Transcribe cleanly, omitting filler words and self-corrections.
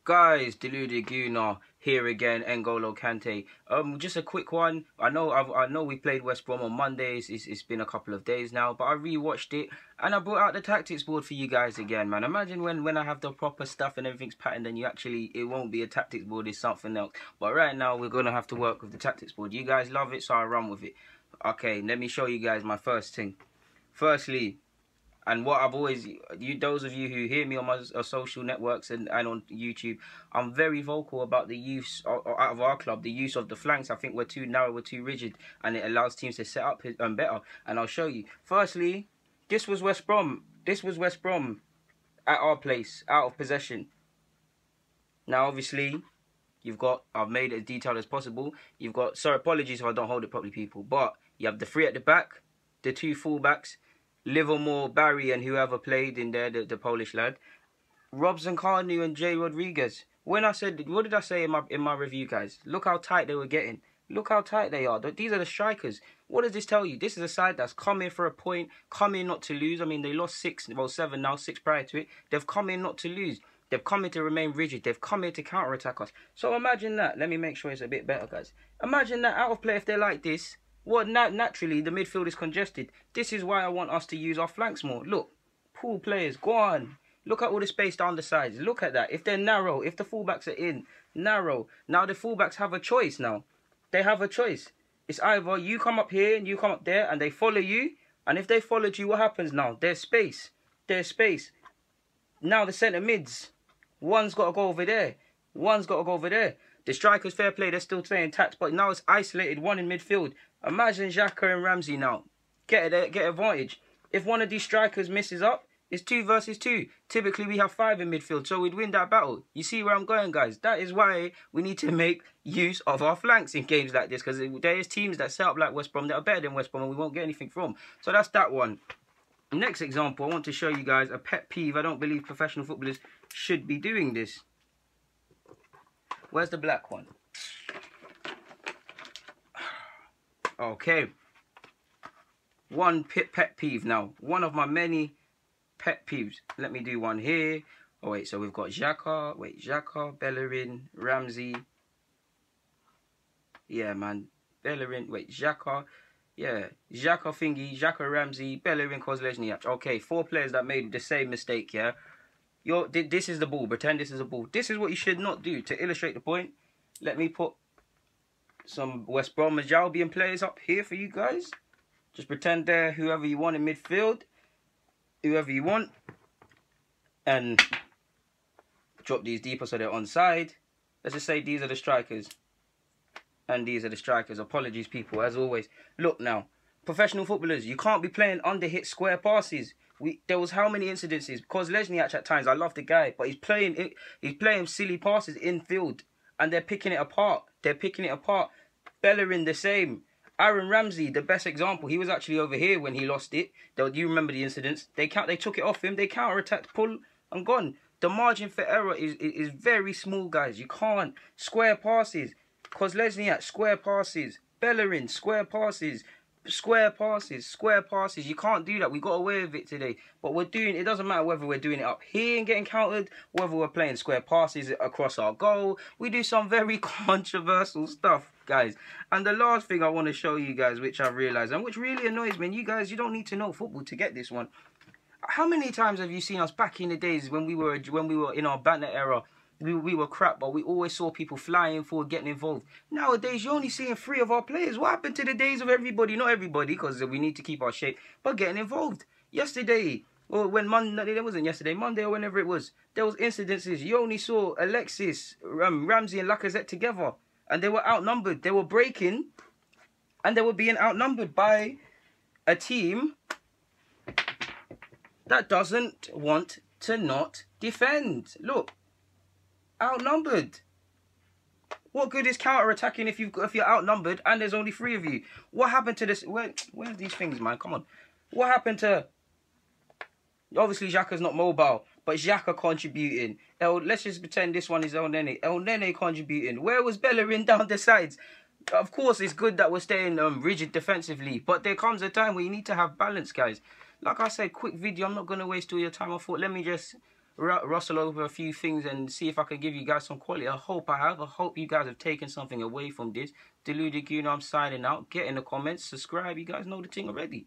Guys, Deluded Guna here again, N'Golo Kante. Just a quick one. I know we played West Brom on Mondays. It's been a couple of days now, but I rewatched it and I brought out the tactics board for you guys again, man. Imagine when I have the proper stuff and everything's patterned, and it won't be a tactics board, it's something else. But right now we're gonna have to work with the tactics board. You guys love it, so I run with it. Okay, let me show you guys my first thing. Firstly, and what I've always, those of you who hear me on my social networks and on YouTube, I'm very vocal about the use, out of our club, the use of the flanks. I think we're too narrow, we're too rigid, and it allows teams to set up better. And I'll show you. Firstly, this was West Brom. This was West Brom at our place, out of possession. Now, obviously, you've got, I've made it as detailed as possible. You've got, sorry, apologies if I don't hold it properly, people, but you have the three at the back, the two fullbacks, Livermore, Barry, and whoever played in there, the Polish lad, Robson Cardew and Jay Rodriguez. When I said, what did I say in my review, guys? Look how tight they were getting. Look how tight they are. These are the strikers. What does this tell you? This is a side that's come in for a point, come in not to lose. I mean, they lost 7 now, 6 prior to it. They've come in not to lose. They've come in to remain rigid. They've come in to counter-attack us. So imagine that. Let me make sure it's a bit better, guys. Imagine that out of play if they're like this. Well, naturally, the midfield is congested. This is why I want us to use our flanks more. Look, pull players, go on. Look at all the space down the sides. Look at that. If they're narrow, if the fullbacks are in, narrow. Now the fullbacks have a choice now. They have a choice. It's either you come up here and you come up there and they follow you. And if they followed you, what happens now? There's space. There's space. Now the centre mids. One's got to go over there. One's got to go over there. The strikers, fair play, they're still playing tax, but now it's isolated, one in midfield. Imagine Xhaka and Ramsey now. Get advantage. If one of these strikers misses up, it's 2 versus 2. Typically, we have 5 in midfield, so we'd win that battle. You see where I'm going, guys? That is why we need to make use of our flanks in games like this, because there is teams that set up like West Brom that are better than West Brom and we won't get anything from. So that's that one. Next example, I want to show you guys a pet peeve. I don't believe professional footballers should be doing this. Where's the black one? Okay. One pet peeve now. One of my many pet peeves. Let me do one here. Oh, wait. So we've got Xhaka. Wait, Xhaka, Bellerin, Ramsey. Yeah, man. Bellerin. Wait, Xhaka. Yeah. Xhaka thingy. Xhaka, Ramsey, Bellerin, Kozlezniak. Okay, 4 players that made the same mistake, yeah? This is the ball. Pretend this is a ball. This is what you should not do. To illustrate the point, let me put some West Bromwich Albion players up here for you guys. Just pretend they're whoever you want in midfield. Whoever you want. And drop these deeper so they're onside. Let's just say these are the strikers. And these are the strikers. Apologies, people, as always. Look now. Professional footballers, you can't be playing under-hit square passes. There was how many incidences? Because Lesniak at times, I love the guy, but he's playing silly passes infield, and they're picking it apart. They're picking it apart. Bellerin the same. Aaron Ramsey, the best example. He was actually over here when he lost it. You remember the incidents? They took it off him. They counter-attacked, pull, and gone. The margin for error is very small, guys. You can't square passes. Because Lesniak, square passes. Bellerin, square passes. Square passes. You can't do that. We got away with it today. But we're doing, it doesn't matter whether we're doing it up here and getting countered, whether we're playing square passes across our goal. We do some very controversial stuff, guys. And the last thing I want to show you guys, which I've realised, and which really annoys me, and you guys, you don't need to know football to get this one. How many times have you seen us back in the days when we were in our banter era? We were crap, but we always saw people flying forward, getting involved. Nowadays, you're only seeing 3 of our players. What happened to the days of everybody? Not everybody, because we need to keep our shape, but getting involved. Yesterday, or when Monday, it wasn't yesterday, Monday or whenever it was, there was incidences. You only saw Alexis, Ramsey and Lacazette together, and they were outnumbered. They were breaking, and they were being outnumbered by a team that doesn't want to not defend. Look. Outnumbered. What good is counter-attacking if you're outnumbered and there's only 3 of you? What happened to this? Where's these things, man? Come on. What happened to... Obviously, Xhaka's not mobile, but Xhaka contributing. Let's just pretend this one is El Nene. El Nene contributing. Where was Bellerin down the sides? Of course, it's good that we're staying rigid defensively, but there comes a time where you need to have balance, guys. Like I said, quick video. I'm not going to waste all your time. I thought, let me just rustle over a few things and see if I can give you guys some quality. I hope I have. I hope you guys have taken something away from this. Deluded, I'm signing out. Get in the comments, subscribe. You guys know the thing already.